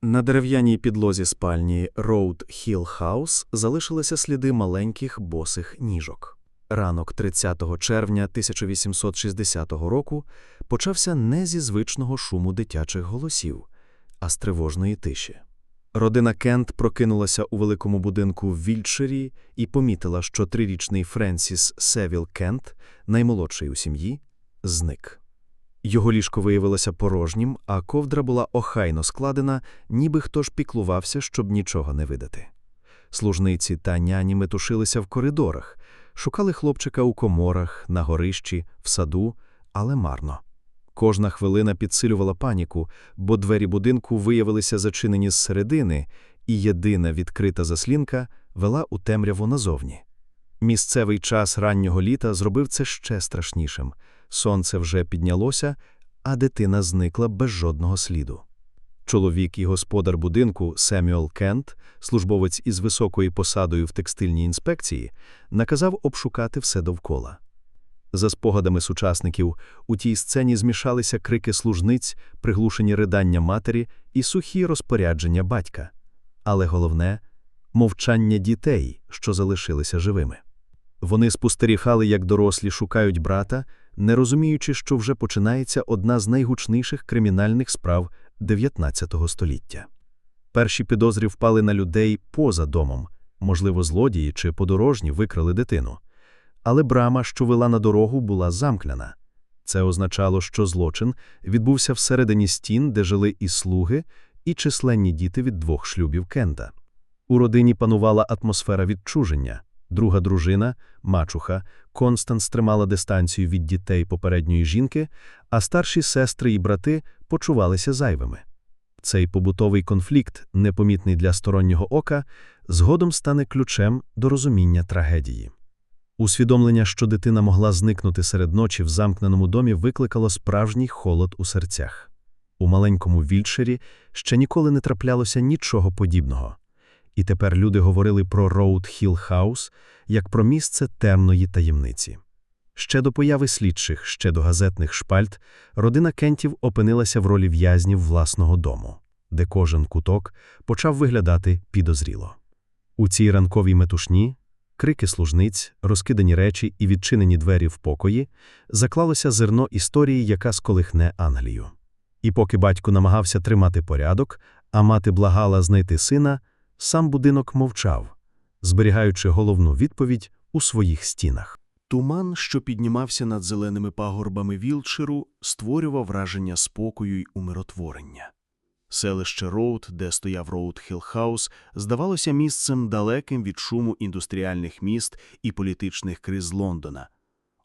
На дерев'яній підлозі спальні Роуд Хілл Хаус залишилися сліди маленьких босих ніжок. Ранок 30 червня 1860 року почався не зі звичного шуму дитячих голосів, а з тривожної тиші. Родина Кент прокинулася у великому будинку в Вільтширі і помітила, що 3-річний Френсіс Севіл Кент, наймолодший у сім'ї, зник. Його ліжко виявилося порожнім, а ковдра була охайно складена, ніби хто ж піклувався, щоб нічого не видати. Служниці та няні метушилися в коридорах, шукали хлопчика у коморах, на горищі, в саду, але марно. Кожна хвилина підсилювала паніку, бо двері будинку виявилися зачинені зсередини, і єдина відкрита заслінка вела у темряву назовні. Місцевий час раннього літа зробив це ще страшнішим. Сонце вже піднялося, а дитина зникла без жодного сліду. Чоловік і господар будинку Семюел Кент, службовець із високою посадою в текстильній інспекції, наказав обшукати все довкола. За спогадами сучасників, у тій сцені змішалися крики служниць, приглушені ридання матері і сухі розпорядження батька. Але головне – мовчання дітей, що залишилися живими. Вони спостерігали, як дорослі шукають брата, не розуміючи, що вже починається одна з найгучніших кримінальних справ XIX століття. Перші підозри впали на людей поза домом, можливо, злодії чи подорожні викрали дитину. Але брама, що вела на дорогу, була замкнена. Це означало, що злочин відбувся всередині стін, де жили і слуги, і численні діти від 2 шлюбів Кента. У родині панувала атмосфера відчуження. Друга дружина, мачуха, Констанс тримала дистанцію від дітей попередньої жінки, а старші сестри і брати почувалися зайвими. Цей побутовий конфлікт, непомітний для стороннього ока, згодом стане ключем до розуміння трагедії. Усвідомлення, що дитина могла зникнути серед ночі в замкненому домі, викликало справжній холод у серцях. У маленькому Вільтширі ще ніколи не траплялося нічого подібного. І тепер люди говорили про Роуд Хілл Хаус як про місце темної таємниці. Ще до появи слідчих, ще до газетних шпальт, родина Кентів опинилася в ролі в'язнів власного дому, де кожен куток почав виглядати підозріло. У цій ранковій метушні крики служниць, розкидані речі і відчинені двері в покої заклалося зерно історії, яка сколихне Англію. І поки батько намагався тримати порядок, а мати благала знайти сина, сам будинок мовчав, зберігаючи головну відповідь у своїх стінах. Туман, що піднімався над зеленими пагорбами Вілтширу, створював враження спокою й умиротворення. Селище Роуд, де стояв Роуд Хілл Хаус, здавалося місцем далеким від шуму індустріальних міст і політичних криз Лондона.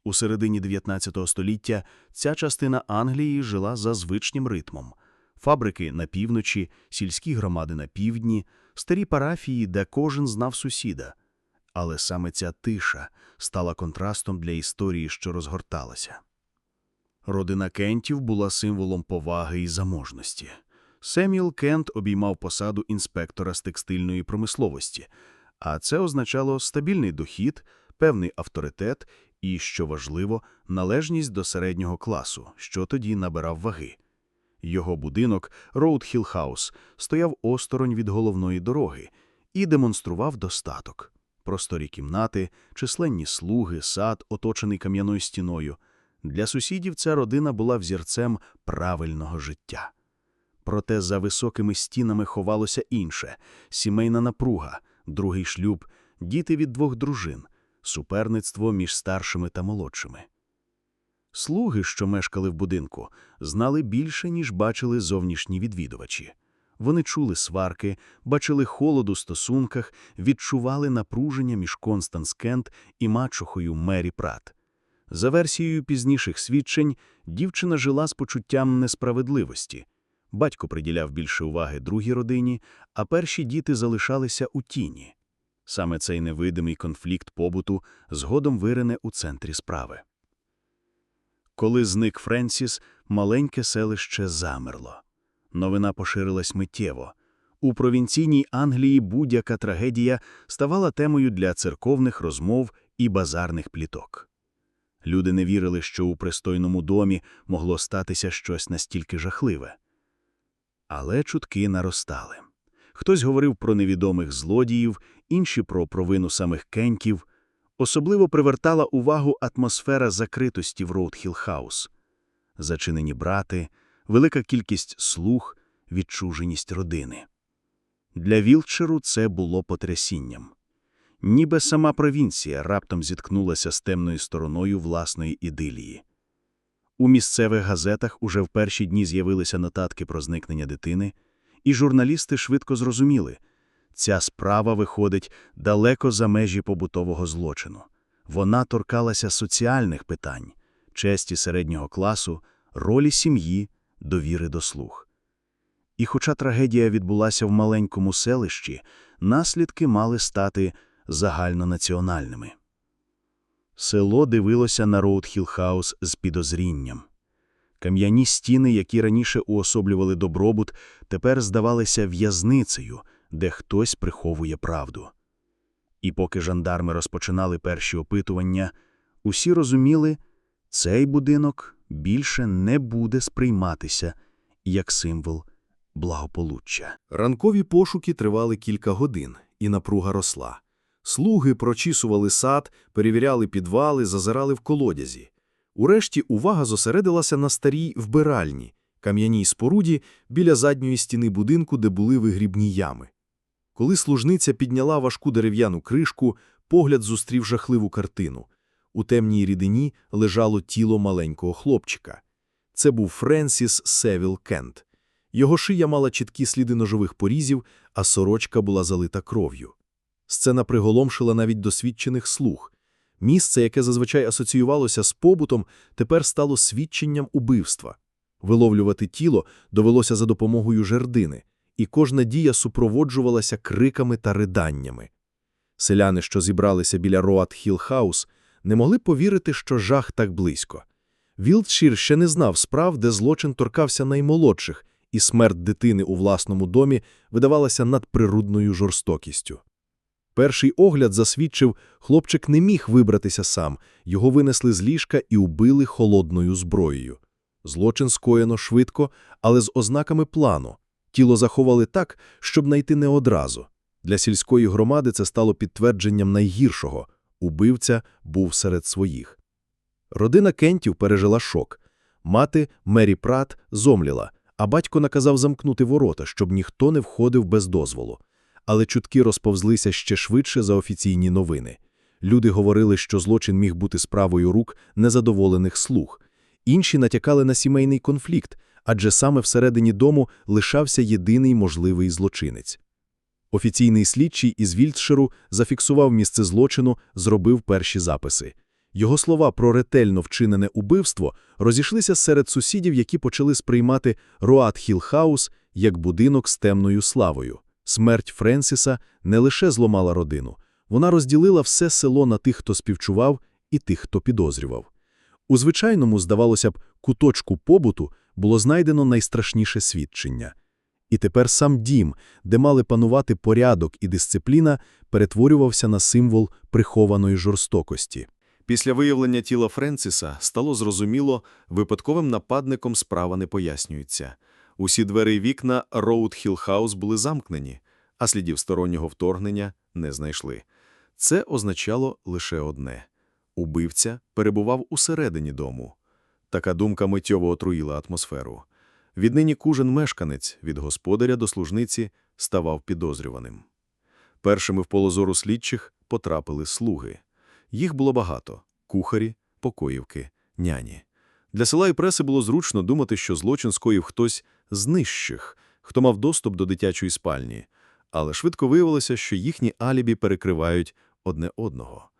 У середині 19 століття ця частина Англії жила за звичним ритмом. Фабрики на півночі, сільські громади на півдні, старі парафії, де кожен знав сусіда. Але саме ця тиша стала контрастом для історії, що розгорталася. Родина Кентів була символом поваги і заможності. Семюел Кент обіймав посаду інспектора з текстильної промисловості, а це означало стабільний дохід, певний авторитет і, що важливо, належність до середнього класу, що тоді набирав ваги. Його будинок, Роуд Хілл Хаус, стояв осторонь від головної дороги і демонстрував достаток. Просторі кімнати, численні слуги, сад, оточений кам'яною стіною. Для сусідів ця родина була взірцем правильного життя. Проте за високими стінами ховалося інше – сімейна напруга, другий шлюб, діти від 2 дружин, суперництво між старшими та молодшими. Слуги, що мешкали в будинку, знали більше, ніж бачили зовнішні відвідувачі. Вони чули сварки, бачили холод у стосунках, відчували напруження між Констанс Кент і мачухою Мері Прат. За версією пізніших свідчень, дівчина жила з почуттям несправедливості. Батько приділяв більше уваги другій родині, а перші діти залишалися у тіні. Саме цей невидимий конфлікт побуту згодом вирине у центрі справи. Коли зник Френсіс, маленьке селище замерло. Новина поширилась миттєво. У провінційній Англії будь-яка трагедія ставала темою для церковних розмов і базарних пліток. Люди не вірили, що у пристойному домі могло статися щось настільки жахливе. Але чутки наростали. Хтось говорив про невідомих злодіїв, інші про провину самих Кентів. Особливо привертала увагу атмосфера закритості в Роуд-Хіл-Хаус. Зачинені брати, велика кількість слуг, відчуженість родини. Для Вілтширу це було потрясінням. Ніби сама провінція раптом зіткнулася з темною стороною власної ідилії. У місцевих газетах уже в перші дні з'явилися нотатки про зникнення дитини, і журналісти швидко зрозуміли – ця справа виходить далеко за межі побутового злочину. Вона торкалася соціальних питань, честі середнього класу, ролі сім'ї, довіри до слуг. І хоча трагедія відбулася в маленькому селищі, наслідки мали стати загальнонаціональними. Село дивилося на Роуд-Хіл-Хаус з підозрінням. Кам'яні стіни, які раніше уособлювали добробут, тепер здавалися в'язницею, де хтось приховує правду. І поки жандарми розпочинали перші опитування, усі розуміли, цей будинок більше не буде сприйматися як символ благополуччя. Ранкові пошуки тривали кілька годин, і напруга росла. Слуги прочісували сад, перевіряли підвали, зазирали в колодязі. Урешті увага зосередилася на старій вбиральні, кам'яній споруді біля задньої стіни будинку, де були вигрібні ями. Коли служниця підняла важку дерев'яну кришку, погляд зустрів жахливу картину. У темній рідині лежало тіло маленького хлопчика. Це був Френсіс Севіл Кент. Його шия мала чіткі сліди ножових порізів, а сорочка була залита кров'ю. Сцена приголомшила навіть досвідчених слуг. Місце, яке зазвичай асоціювалося з побутом, тепер стало свідченням убивства. Виловлювати тіло довелося за допомогою жердини, і кожна дія супроводжувалася криками та риданнями. Селяни, що зібралися біля Роуд-Хіл-Хаус, не могли повірити, що жах так близько. Вілтшир ще не знав справ, де злочин торкався наймолодших, і смерть дитини у власному домі видавалася надприродною жорстокістю. Перший огляд засвідчив, хлопчик не міг вибратися сам, його винесли з ліжка і убили холодною зброєю. Злочин скоєно швидко, але з ознаками плану. Тіло заховали так, щоб знайти не одразу. Для сільської громади це стало підтвердженням найгіршого – убивця був серед своїх. Родина Кентів пережила шок. Мати Мері Прат зомліла, а батько наказав замкнути ворота, щоб ніхто не входив без дозволу. Але чутки розповзлися ще швидше за офіційні новини. Люди говорили, що злочин міг бути справою рук незадоволених слуг. Інші натякали на сімейний конфлікт, адже саме всередині дому лишався єдиний можливий злочинець. Офіційний слідчий із Вілтширу зафіксував місце злочину, зробив перші записи. Його слова про ретельно вчинене убивство розійшлися серед сусідів, які почали сприймати Роуд-Хіл-Хаус як будинок з темною славою. Смерть Френсіса не лише зламала родину, вона розділила все село на тих, хто співчував, і тих, хто підозрював. У звичайному, здавалося б, куточку побуту було знайдено найстрашніше свідчення. І тепер сам дім, де мали панувати порядок і дисципліна, перетворювався на символ прихованої жорстокості. Після виявлення тіла Френсіса стало зрозуміло, випадковим нападником справа не пояснюється. Усі двері і вікна Роуд-Хіл-Хаус були замкнені, а слідів стороннього вторгнення не знайшли. Це означало лише одне – убивця перебував усередині дому. Така думка миттєво отруїла атмосферу. Віднині кожен мешканець, від господаря до служниці, ставав підозрюваним. Першими в поле зору слідчих потрапили слуги. Їх було багато – кухарі, покоївки, няні. Для села і преси було зручно думати, що злочин скоїв хтось з нижчих, хто мав доступ до дитячої спальні. Але швидко виявилося, що їхні алібі перекривають одне одного.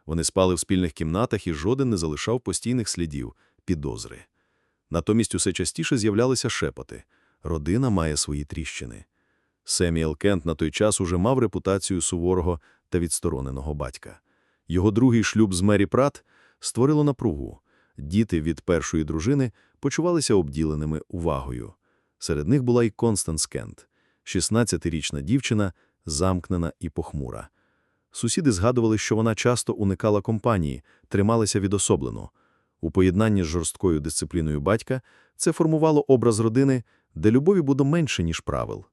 Вони спали в спільних кімнатах, і жоден не залишав постійних слідів, підозри. Натомість усе частіше з'являлися шепоти. Родина має свої тріщини. Семюел Кент на той час уже мав репутацію суворого та відстороненого батька. Його другий шлюб з Мері Прат створило напругу. Діти від першої дружини почувалися обділеними увагою. Серед них була і Констанс Кент, 16-річна дівчина, замкнена і похмура. Сусіди згадували, що вона часто уникала компанії, трималася відособлено. У поєднанні з жорсткою дисципліною батька це формувало образ родини, де любові буде менше, ніж правил.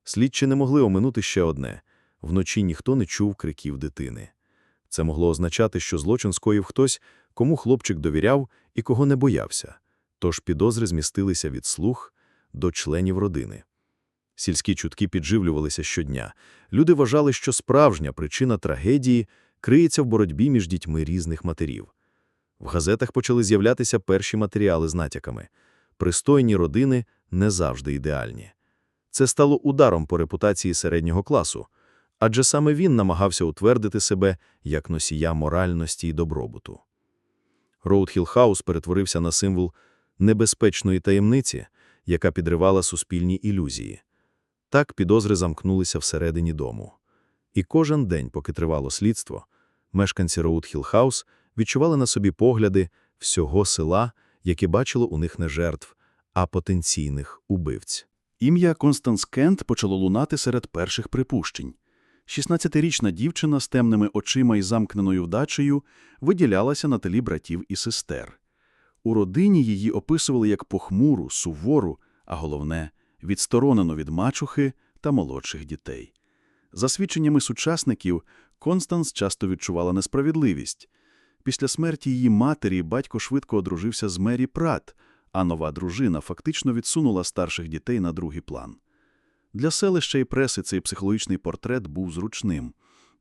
Слідчі не могли оминути ще одне – вночі ніхто не чув криків дитини. Це могло означати, що злочин скоїв хтось, кому хлопчик довіряв і кого не боявся, тож підозри змістилися від слуг до членів родини. Сільські чутки підживлювалися щодня. Люди вважали, що справжня причина трагедії криється в боротьбі між дітьми різних матерів. В газетах почали з'являтися перші матеріали з натяками. Пристойні родини не завжди ідеальні. Це стало ударом по репутації середнього класу, адже саме він намагався утвердити себе як носія моральності і добробуту. Роуд Хіл Хаус перетворився на символ небезпечної таємниці, яка підривала суспільні ілюзії. Так підозри замкнулися всередині дому. І кожен день, поки тривало слідство, мешканці Роуд Хіл Хаус відчували на собі погляди всього села, яке бачило у них не жертв, а потенційних убивць. Ім'я Констанс Кент почало лунати серед перших припущень. 16-річна дівчина з темними очима і замкненою вдачею виділялася на тлі братів і сестер. У родині її описували як похмуру, сувору, а головне – відсторонену від мачухи та молодших дітей. За свідченнями сучасників, Констанс часто відчувала несправедливість. Після смерті її матері батько швидко одружився з Мері Пратт, а нова дружина фактично відсунула старших дітей на другий план. Для селища і преси цей психологічний портрет був зручним.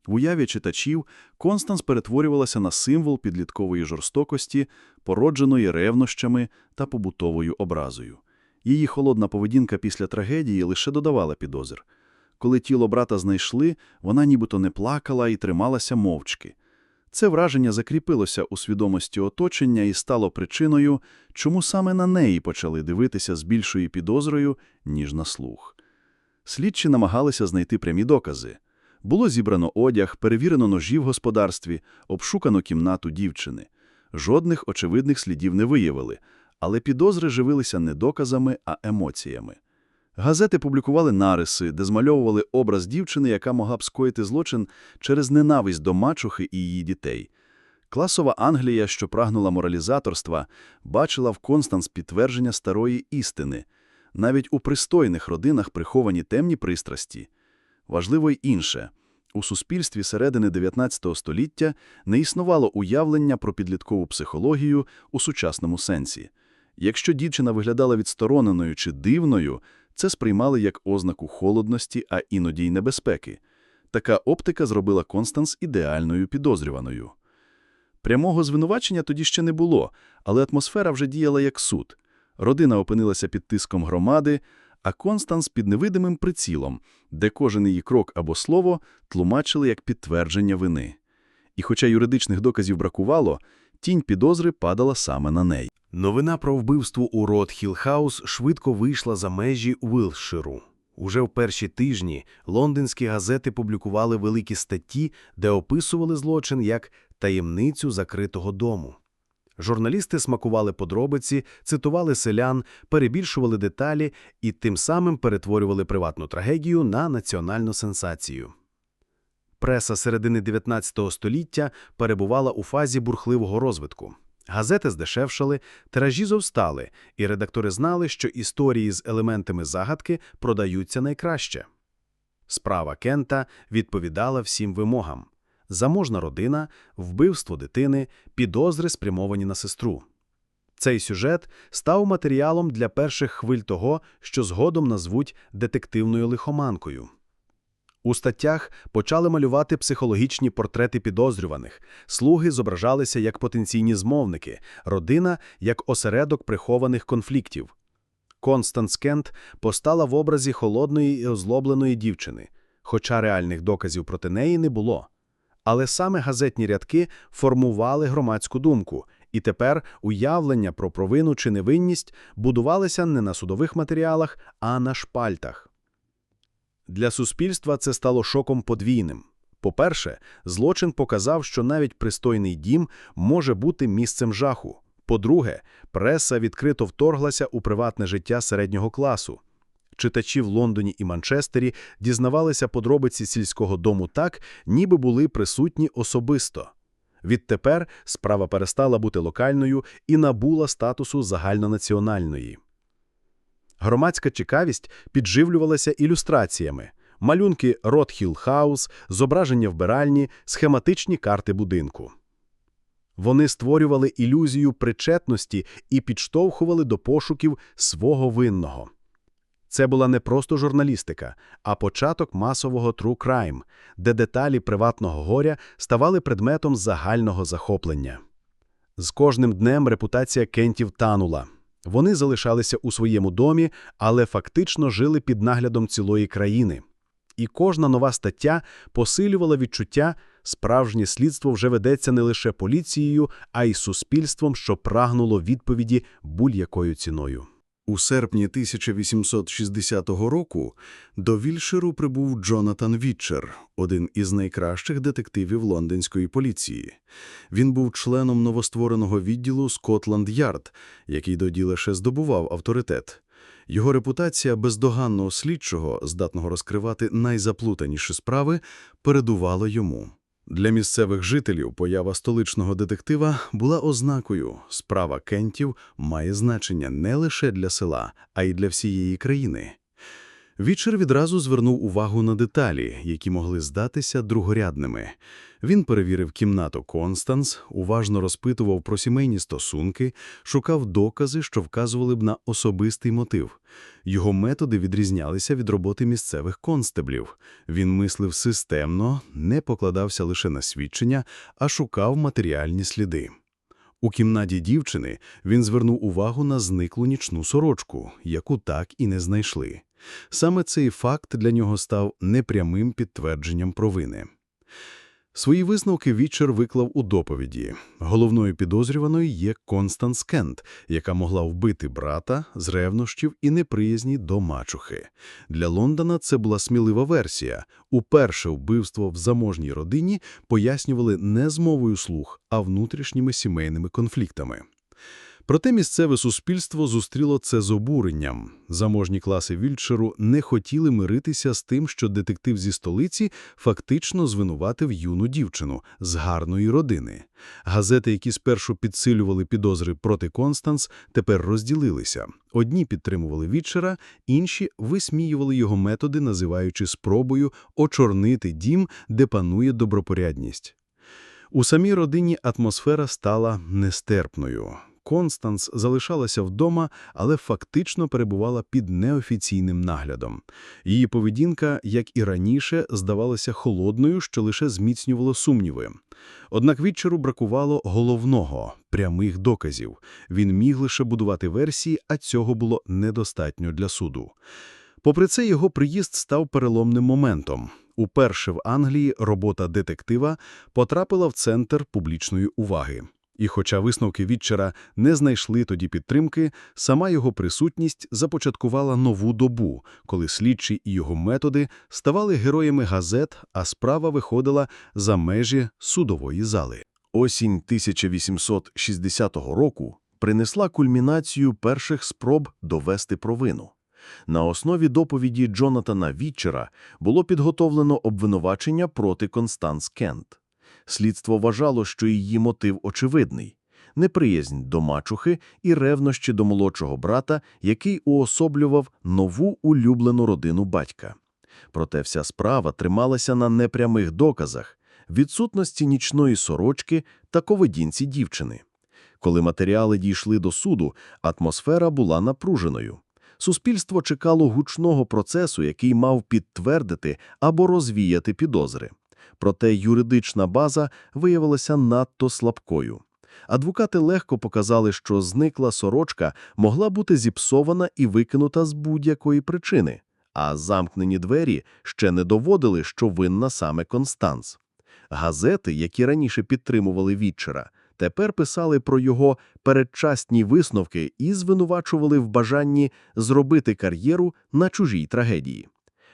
В уяві читачів Констанс перетворювалася на символ підліткової жорстокості, породженої ревнощами та побутовою образою. Її холодна поведінка після трагедії лише додавала підозр. Коли тіло брата знайшли, вона нібито не плакала і трималася мовчки. Це враження закріпилося у свідомості оточення і стало причиною, чому саме на неї почали дивитися з більшою підозрою, ніж на слух. Слідчі намагалися знайти прямі докази. Було зібрано одяг, перевірено ножі в господарстві, обшукано кімнату дівчини. Жодних очевидних слідів не виявили, але підозри живилися не доказами, а емоціями. Газети публікували нариси, де змальовували образ дівчини, яка могла б скоїти злочин через ненависть до мачухи і її дітей. Класова Англія, що прагнула моралізаторства, бачила в Констанс підтвердження старої істини. Навіть у пристойних родинах приховані темні пристрасті. Важливо й інше. У суспільстві середини 19 століття не існувало уявлення про підліткову психологію у сучасному сенсі. Якщо дівчина виглядала відстороненою чи дивною, це сприймали як ознаку холодності, а іноді й небезпеки. Така оптика зробила Констанс ідеальною підозрюваною. Прямого звинувачення тоді ще не було, але атмосфера вже діяла як суд. Родина опинилася під тиском громади, а Констанс під невидимим прицілом, де кожен її крок або слово тлумачили як підтвердження вини. І хоча юридичних доказів бракувало, тінь підозри падала саме на неї. Новина про вбивство у Роуд Хіл Хаус швидко вийшла за межі Уілтширу. Уже в перші тижні лондонські газети публікували великі статті, де описували злочин як «таємницю закритого дому». Журналісти смакували подробиці, цитували селян, перебільшували деталі і тим самим перетворювали приватну трагедію на національну сенсацію. Преса середини 19 століття перебувала у фазі бурхливого розвитку. Газети здешевшали, тиражі зовстали, і редактори знали, що історії з елементами загадки продаються найкраще. Справа Кента відповідала всім вимогам. Заможна родина, вбивство дитини, підозри спрямовані на сестру. Цей сюжет став матеріалом для перших хвиль того, що згодом назвуть детективною лихоманкою. У статтях почали малювати психологічні портрети підозрюваних, слуги зображалися як потенційні змовники, родина – як осередок прихованих конфліктів. Констанс Кент постала в образі холодної і озлобленої дівчини, хоча реальних доказів проти неї не було. Але саме газетні рядки формували громадську думку, і тепер уявлення про провину чи невинність будувалися не на судових матеріалах, а на шпальтах. Для суспільства це стало шоком подвійним. По-перше, злочин показав, що навіть пристойний дім може бути місцем жаху. По-друге, преса відкрито вторглася у приватне життя середнього класу. Читачі в Лондоні і Манчестері дізнавалися подробиці сільського дому так, ніби були присутні особисто. Відтепер справа перестала бути локальною і набула статусу загальнонаціональної. Громадська цікавість підживлювалася ілюстраціями. Малюнки Рот Хіл Хаус, зображення вбиральні, схематичні карти будинку. Вони створювали ілюзію причетності і підштовхували до пошуків свого винного. Це була не просто журналістика, а початок масового true crime, де деталі приватного горя ставали предметом загального захоплення. З кожним днем репутація Кентів танула. Вони залишалися у своєму домі, але фактично жили під наглядом цілої країни. І кожна нова стаття посилювала відчуття, справжнє слідство вже ведеться не лише поліцією, а й суспільством, що прагнуло відповіді будь-якою ціною. У серпні 1860 року до Вільширу прибув Джонатан Вітчер, один із найкращих детективів лондонської поліції. Він був членом новоствореного відділу Скотланд-Ярд, який тоді лише здобував авторитет. Його репутація бездоганного слідчого, здатного розкривати найзаплутаніші справи, передувала йому. Для місцевих жителів поява столичного детектива була ознакою – справа Кентів має значення не лише для села, а й для всієї країни. Вітчер відразу звернув увагу на деталі, які могли здатися другорядними. Він перевірив кімнату Констанс, уважно розпитував про сімейні стосунки, шукав докази, що вказували б на особистий мотив. Його методи відрізнялися від роботи місцевих констеблів. Він мислив системно, не покладався лише на свідчення, а шукав матеріальні сліди. У кімнаті дівчини він звернув увагу на зниклу нічну сорочку, яку так і не знайшли. Саме цей факт для нього став непрямим підтвердженням провини. Свої висновки Вітчер виклав у доповіді. Головною підозрюваною є Констанс Кент, яка могла вбити брата з ревнощів і неприязні до мачухи. Для Лондона це була смілива версія. Уперше вбивство в заможній родині пояснювали не змовою слуг, а внутрішніми сімейними конфліктами. Проте місцеве суспільство зустріло це з обуренням. Заможні класи Вільширу не хотіли миритися з тим, що детектив зі столиці фактично звинуватив юну дівчину з гарної родини. Газети, які спершу підсилювали підозри проти Констанс, тепер розділилися. Одні підтримували Вітчера, інші висміювали його методи, називаючи спробою очорнити дім, де панує добропорядність. У самій родині атмосфера стала нестерпною. Констанс залишалася вдома, але фактично перебувала під неофіційним наглядом. Її поведінка, як і раніше, здавалася холодною, що лише зміцнювало сумніви. Однак Вітчеру бракувало головного – прямих доказів. Він міг лише будувати версії, а цього було недостатньо для суду. Попри це, його приїзд став переломним моментом. Уперше в Англії робота детектива потрапила в центр публічної уваги. І хоча висновки Вітчера не знайшли тоді підтримки, сама його присутність започаткувала нову добу, коли слідчі і його методи ставали героями газет, а справа виходила за межі судової зали. Осінь 1860 року принесла кульмінацію перших спроб довести провину. На основі доповіді Джонатана Вітчера було підготовлено обвинувачення проти Констанс Кент. Слідство вважало, що її мотив очевидний – неприязнь до мачухи і ревнощі до молодшого брата, який уособлював нову улюблену родину батька. Проте вся справа трималася на непрямих доказах, відсутності нічної сорочки та поведінці дівчини. Коли матеріали дійшли до суду, атмосфера була напруженою. Суспільство чекало гучного процесу, який мав підтвердити або розвіяти підозри. Проте юридична база виявилася надто слабкою. Адвокати легко показали, що зникла сорочка могла бути зіпсована і викинута з будь-якої причини, а замкнені двері ще не доводили, що винна саме Констанс. Газети, які раніше підтримували Вітчера, тепер писали про його передчасні висновки і звинувачували в бажанні зробити кар'єру на чужій трагедії.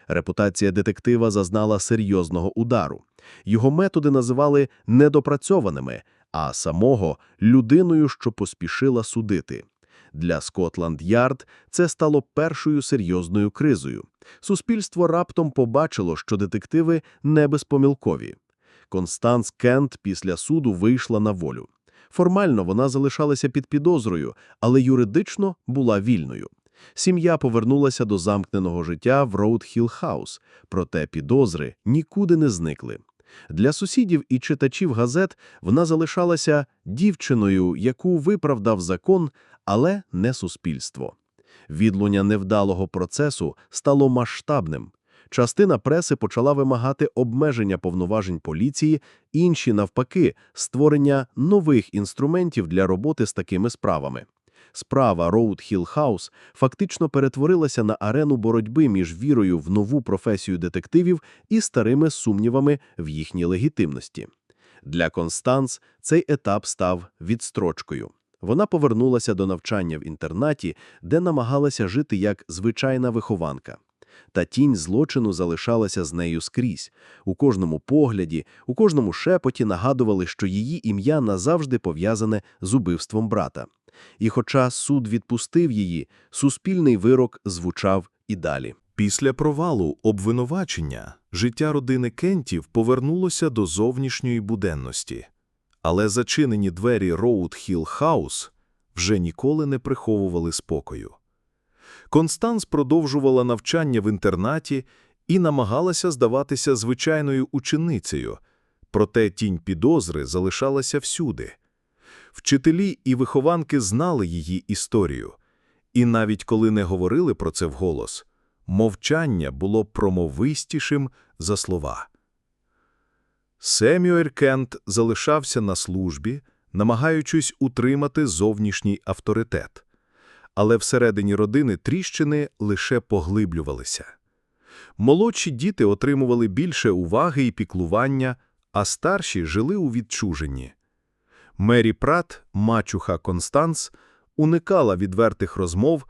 Репутація детектива зазнала серйозного удару. Його методи називали недопрацьованими, а самого – людиною, що поспішила судити. Для Скотланд-Ярд це стало першою серйозною кризою. Суспільство раптом побачило, що детективи не безпомилкові. Констанс Кент після суду вийшла на волю. Формально вона залишалася під підозрою, але юридично була вільною. Сім'я повернулася до замкненого життя в Роуд-Хілл-Хаус, проте підозри нікуди не зникли. Для сусідів і читачів газет вона залишалася дівчиною, яку виправдав закон, але не суспільство. Відлуння невдалого процесу стало масштабним. Частина преси почала вимагати обмеження повноважень поліції, інші, навпаки, створення нових інструментів для роботи з такими справами. Справа Роуд-Хілл-Хаус фактично перетворилася на арену боротьби між вірою в нову професію детективів і старими сумнівами в їхній легітимності. Для Констанс цей етап став відстрочкою. Вона повернулася до навчання в інтернаті, де намагалася жити як звичайна вихованка. Та тінь злочину залишалася з нею скрізь. У кожному погляді, у кожному шепоті нагадували, що її ім'я назавжди пов'язане з убивством брата. І хоча суд відпустив її, суспільний вирок звучав і далі. Після провалу обвинувачення життя родини Кентів повернулося до зовнішньої буденності. Але зачинені двері Роуд-Хілл-Хаус вже ніколи не приховували спокою. Констанс продовжувала навчання в інтернаті і намагалася здаватися звичайною ученицею, проте тінь підозри залишалася всюди. Вчителі і вихованки знали її історію, і навіть коли не говорили про це вголос, мовчання було промовистішим за слова. Семюель Кент залишався на службі, намагаючись утримати зовнішній авторитет. Але всередині родини тріщини лише поглиблювалися. Молодші діти отримували більше уваги і піклування, а старші жили у відчуженні. Мері Прат, мачуха Констанс, уникала відвертих розмов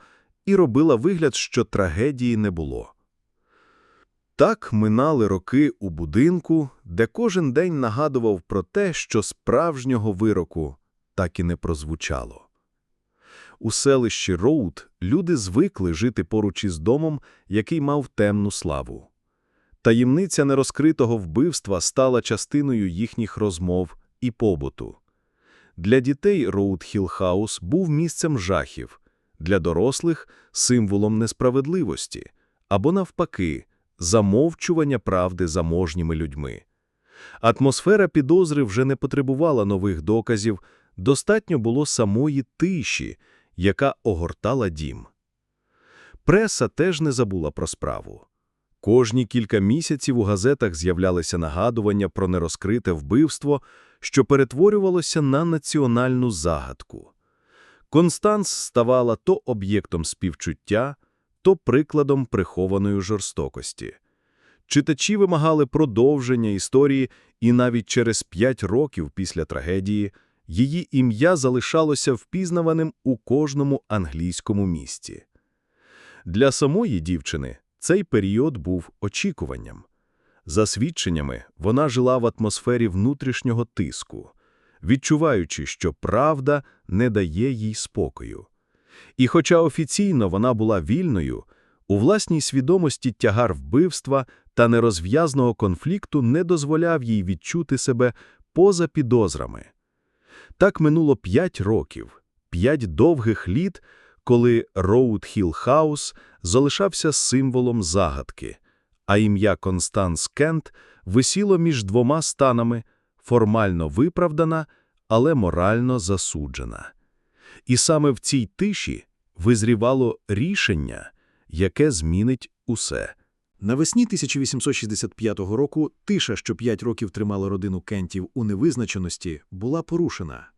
і робила вигляд, що трагедії не було. Так минали роки у будинку, де кожен день нагадував про те, що справжнього вироку так і не прозвучало. У селищі Роуд люди звикли жити поруч із домом, який мав темну славу. Таємниця нерозкритого вбивства стала частиною їхніх розмов і побуту. Для дітей Роуд-Хілл-Хаус був місцем жахів, для дорослих – символом несправедливості, або навпаки – замовчування правди заможніми людьми. Атмосфера підозри вже не потребувала нових доказів, достатньо було самої тиші, яка огортала дім. Преса теж не забула про справу. Кожні кілька місяців у газетах з'являлися нагадування про нерозкрите вбивство, що перетворювалося на національну загадку. Констанс ставала то об'єктом співчуття, то прикладом прихованої жорстокості. Читачі вимагали продовження історії, і навіть через 5 років після трагедії її ім'я залишалося впізнаваним у кожному англійському місті. Для самої дівчини цей період був очікуванням. За свідченнями, вона жила в атмосфері внутрішнього тиску, відчуваючи, що правда не дає їй спокою. І хоча офіційно вона була вільною, у власній свідомості тягар вбивства та нерозв'язного конфлікту не дозволяв їй відчути себе поза підозрами. Так минуло 5 років, 5 довгих літ, коли Роуд-Хілл-Хаус залишався символом загадки, а ім'я Констанс Кент висіло між двома станами, формально виправдана, але морально засуджена. І саме в цій тиші визрівало рішення, яке змінить усе. Навесні 1865 року тиша, що 5 років тримала родину Кентів у невизначеності, була порушена.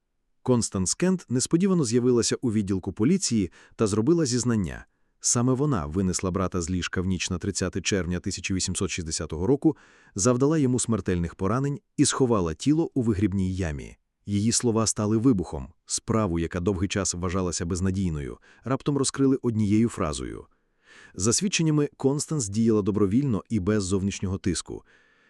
Констанс Кент несподівано з'явилася у відділку поліції та зробила зізнання. Саме вона винесла брата з ліжка в ніч на 30 червня 1860 року, завдала йому смертельних поранень і сховала тіло у вигрібній ямі. Її слова стали вибухом. Справу, яка довгий час вважалася безнадійною, раптом розкрили однією фразою. За свідченнями, Констанс діяла добровільно і без зовнішнього тиску.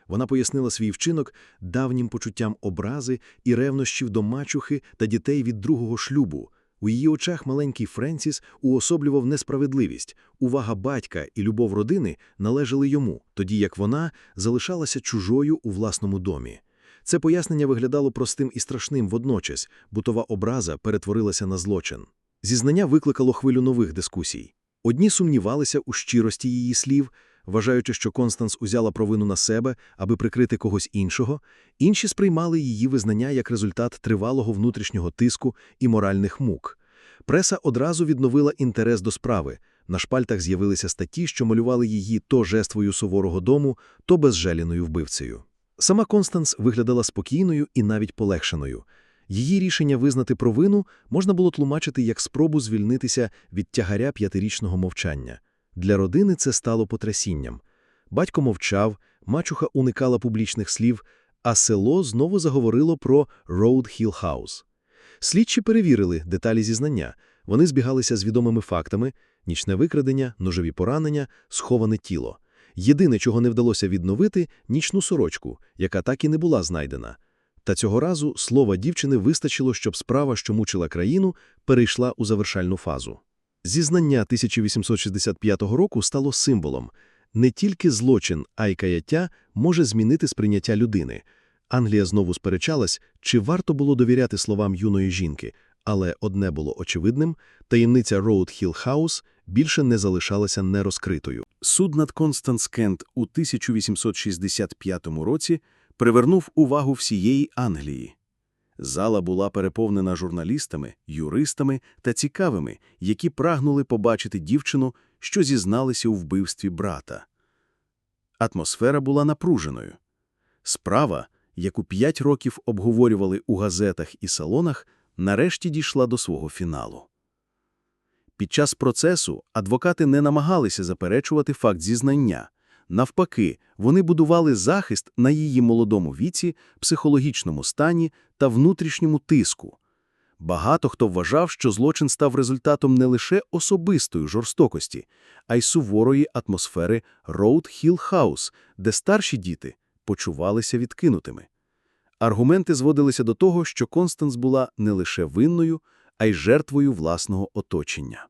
Вона пояснила свій вчинок давнім почуттям образи і ревнощів до мачухи та дітей від другого шлюбу. У її очах маленький Френсіс уособлював несправедливість, увага батька і любов родини належали йому, тоді як вона залишалася чужою у власному домі. Це пояснення виглядало простим і страшним водночас, бутова образа перетворилася на злочин. Зізнання викликало хвилю нових дискусій. Одні сумнівалися у щирості її слів, вважаючи, що Констанс узяла провину на себе, аби прикрити когось іншого, інші сприймали її визнання як результат тривалого внутрішнього тиску і моральних мук. Преса одразу відновила інтерес до справи. На шпальтах з'явилися статті, що малювали її то жертвою суворого дому, то безжаліною вбивцею. Сама Констанс виглядала спокійною і навіть полегшеною. Її рішення визнати провину можна було тлумачити як спробу звільнитися від тягаря 5-річного мовчання. Для родини це стало потрясінням. Батько мовчав, мачуха уникала публічних слів, а село знову заговорило про Роуд Хілл Хаус. Слідчі перевірили деталі зізнання. Вони збігалися з відомими фактами – нічне викрадення, ножові поранення, сховане тіло. Єдине, чого не вдалося відновити – нічну сорочку, яка так і не була знайдена. Та цього разу слова дівчини вистачило, щоб справа, що мучила країну, перейшла у завершальну фазу. Зізнання 1865 року стало символом. Не тільки злочин, а й каяття може змінити сприйняття людини. Англія знову сперечалась, чи варто було довіряти словам юної жінки, але одне було очевидним – таємниця Роуд Хілл Хаус більше не залишалася нерозкритою. Суд над Констанс Кент у 1865 році привернув увагу всієї Англії. Зала була переповнена журналістами, юристами та цікавими, які прагнули побачити дівчину, що зізналися у вбивстві брата. Атмосфера була напруженою. Справа, яку 5 років обговорювали у газетах і салонах, нарешті дійшла до свого фіналу. Під час процесу адвокати не намагалися заперечувати факт зізнання. Навпаки, вони будували захист на її молодому віці, психологічному стані та внутрішньому тиску. Багато хто вважав, що злочин став результатом не лише особистої жорстокості, а й суворої атмосфери Роуд Хілл Хаус, де старші діти почувалися відкинутими. Аргументи зводилися до того, що Констанс була не лише винною, а й жертвою власного оточення.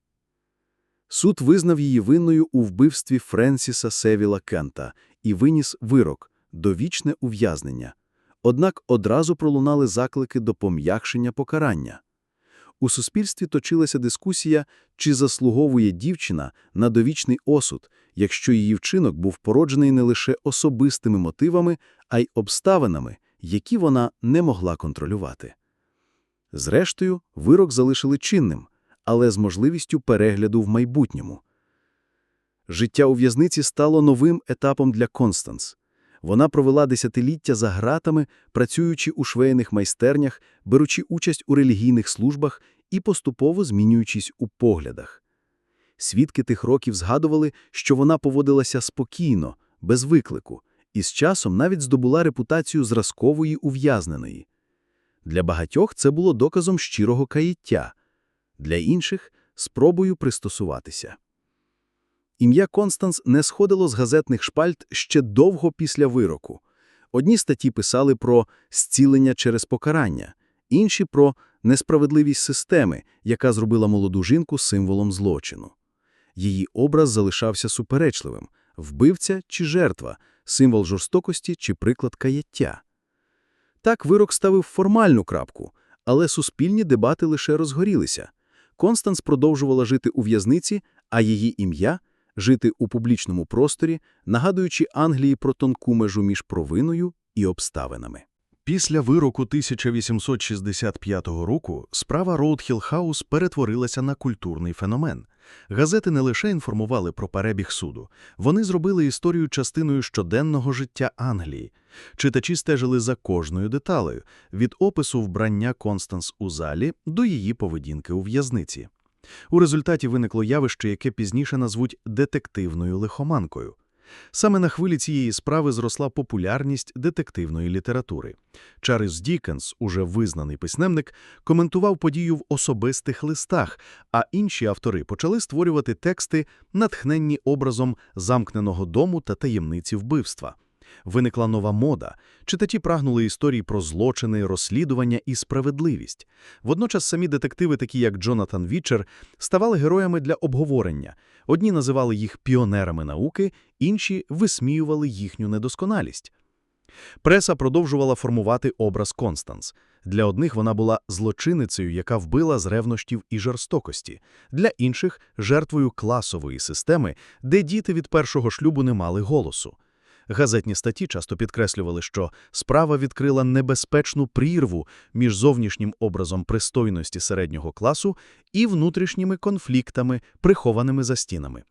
Суд визнав її винною у вбивстві Френсіса Севіла Кента і виніс вирок – довічне ув'язнення. Однак одразу пролунали заклики до пом'якшення покарання. У суспільстві точилася дискусія, чи заслуговує дівчина на довічний осуд, якщо її вчинок був породжений не лише особистими мотивами, а й обставинами, які вона не могла контролювати. Зрештою, вирок залишили чинним, але з можливістю перегляду в майбутньому. Життя у в'язниці стало новим етапом для Констанс. Вона провела десятиліття за ґратами, працюючи у швейних майстернях, беручи участь у релігійних службах і поступово змінюючись у поглядах. Свідки тих років згадували, що вона поводилася спокійно, без виклику, і з часом навіть здобула репутацію зразкової ув'язненої. Для багатьох це було доказом щирого каяття, для інших – спробою пристосуватися. Ім'я Констанс не сходило з газетних шпальт ще довго після вироку. Одні статті писали про «зцілення через покарання», інші – про несправедливість системи, яка зробила молоду жінку символом злочину. Її образ залишався суперечливим – вбивця чи жертва, символ жорстокості чи приклад каяття. Так вирок ставив формальну крапку, але суспільні дебати лише розгорілися. Констанс продовжувала жити у в'язниці, а її ім'я – жити у публічному просторі, нагадуючи Англії про тонку межу між провиною і обставинами. Після вироку 1865 року справа Роуд Хілл Хаус перетворилася на культурний феномен. Газети не лише інформували про перебіг суду, вони зробили історію частиною щоденного життя Англії. Читачі стежили за кожною деталею, від опису вбрання Констанс у залі до її поведінки у в'язниці. У результаті виникло явище, яке пізніше назвуть детективною лихоманкою. Саме на хвилі цієї справи зросла популярність детективної літератури. Чарльз Діккенс, уже визнаний письменник, коментував подію в особистих листах, а інші автори почали створювати тексти, натхненні образом замкненого дому та таємниці вбивства. Виникла нова мода. Читачі прагнули історій про злочини, розслідування і справедливість. Водночас самі детективи, такі як Джонатан Вічер, ставали героями для обговорення. Одні називали їх піонерами науки, інші висміювали їхню недосконалість. Преса продовжувала формувати образ Констанс. Для одних вона була злочинницею, яка вбила з ревнощів і жорстокості, для інших – жертвою класової системи, де діти від першого шлюбу не мали голосу. Газетні статті часто підкреслювали, що справа відкрила небезпечну прірву між зовнішнім образом пристойності середнього класу і внутрішніми конфліктами, прихованими за стінами.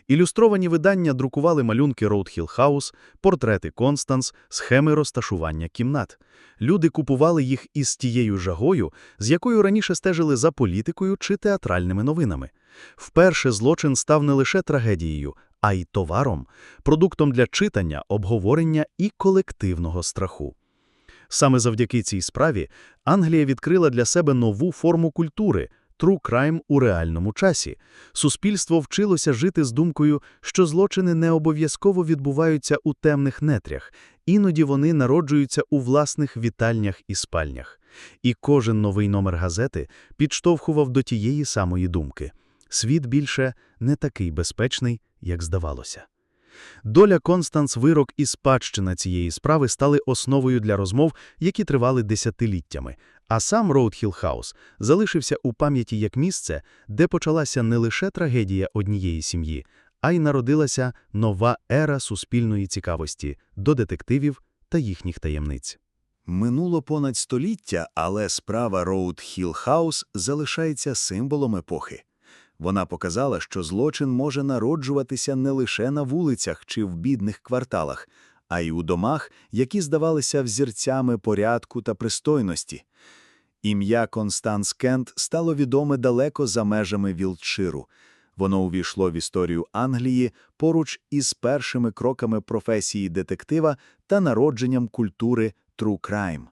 Ілюстровані видання друкували малюнки Роуд Хіл Хаус, портрети Констанс, схеми розташування кімнат. Люди купували їх із тією жагою, з якою раніше стежили за політикою чи театральними новинами. Вперше злочин став не лише трагедією, а й товаром, продуктом для читання, обговорення і колективного страху. Саме завдяки цій справі Англія відкрила для себе нову форму культури – true crime у реальному часі. Суспільство вчилося жити з думкою, що злочини не обов'язково відбуваються у темних нетрях, іноді вони народжуються у власних вітальнях і спальнях. І кожен новий номер газети підштовхував до тієї самої думки. Світ більше не такий безпечний, як здавалося. Доля Констанс, вирок і спадщина цієї справи стали основою для розмов, які тривали десятиліттями, а сам Роуд Хіл Хаус залишився у пам'яті як місце, де почалася не лише трагедія однієї сім'ї, а й народилася нова ера суспільної цікавості до детективів та їхніх таємниць. Минуло понад століття, але справа Роуд Хіл Хаус залишається символом епохи. Вона показала, що злочин може народжуватися не лише на вулицях чи в бідних кварталах, а й у домах, які здавалися взірцями порядку та пристойності. Ім'я Констанс Кент стало відоме далеко за межами Вілтширу. Воно увійшло в історію Англії поруч із першими кроками професії детектива та народженням культури true crime.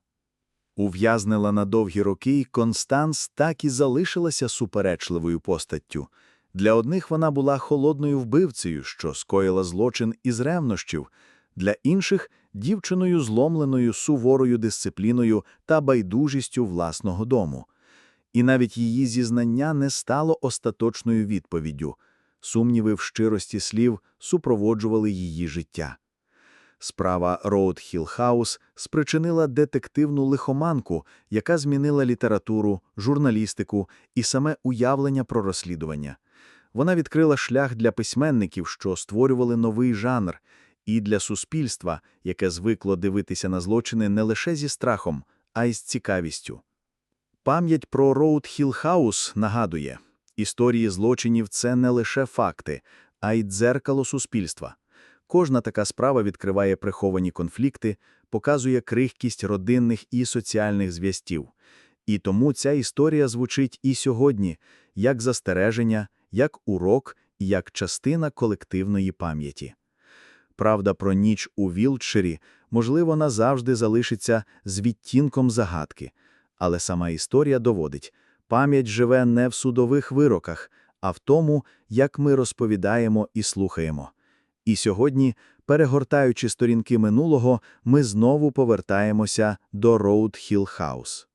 Ув'язнена на довгі роки, Констанс так і залишилася суперечливою постаттю. Для одних вона була холодною вбивцею, що скоїла злочин із ревнощів, для інших – дівчиною зломленою суворою дисципліною та байдужістю власного дому. І навіть її зізнання не стало остаточною відповіддю. Сумніви в щирості слів супроводжували її життя. Справа Роуд Хіл Хаус спричинила детективну лихоманку, яка змінила літературу, журналістику і саме уявлення про розслідування. Вона відкрила шлях для письменників, що створювали новий жанр, і для суспільства, яке звикло дивитися на злочини не лише зі страхом, а й з цікавістю. Пам'ять про Роуд Хіл Хаус нагадує, історії злочинів – це не лише факти, а й дзеркало суспільства. Кожна така справа відкриває приховані конфлікти, показує крихкість родинних і соціальних зв'язків. І тому ця історія звучить і сьогодні, як застереження, як урок і як частина колективної пам'яті. Правда про ніч у Вілтширі, можливо, назавжди залишиться з відтінком загадки. Але сама історія доводить, пам'ять живе не в судових вироках, а в тому, як ми розповідаємо і слухаємо. І сьогодні, перегортаючи сторінки минулого, ми знову повертаємося до Роуд Хіл Хаус.